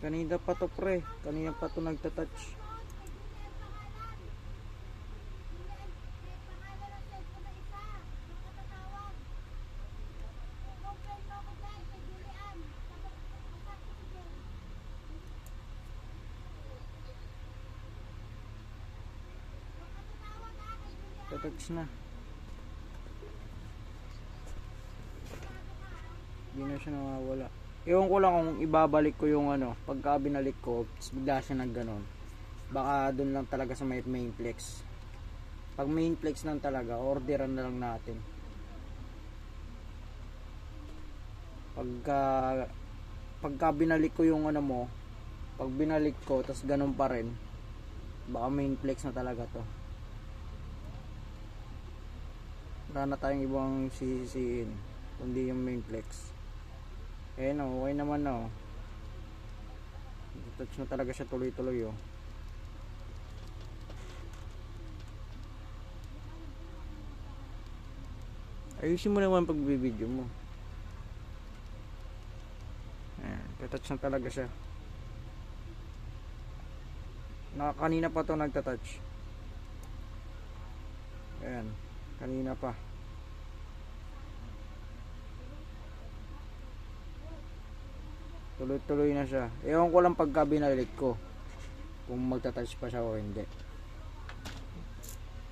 Kanina pa to pre. Kanina pa to nagtatouch. Tatouch na. Hindi na siya nawawala. Ewan ko lang kung ibabalik ko yung ano, pagka binalik ko, bigla siya nagganon. Baka dun lang talaga sa main flex. Pag main flex lang talaga, orderan na lang natin. Pagka binalik ko yung ano mo, pag binalik ko, tas ganon pa rin, baka main flex na talaga to. Wala na tayong ibang sisisiin, kundi yung main flex. Eh no, okay naman na oh. Touch na talaga siya tuloy-tuloy oh. Ayusin mo naman pag video mo. Ayan, touch na talaga siya. Kanina pa to nagtatouch. Ayan, kanina pa. Tuloy-tuloy na siya. Ewan ko lang pagka binalik ko kung magta-touch pa siya o hindi.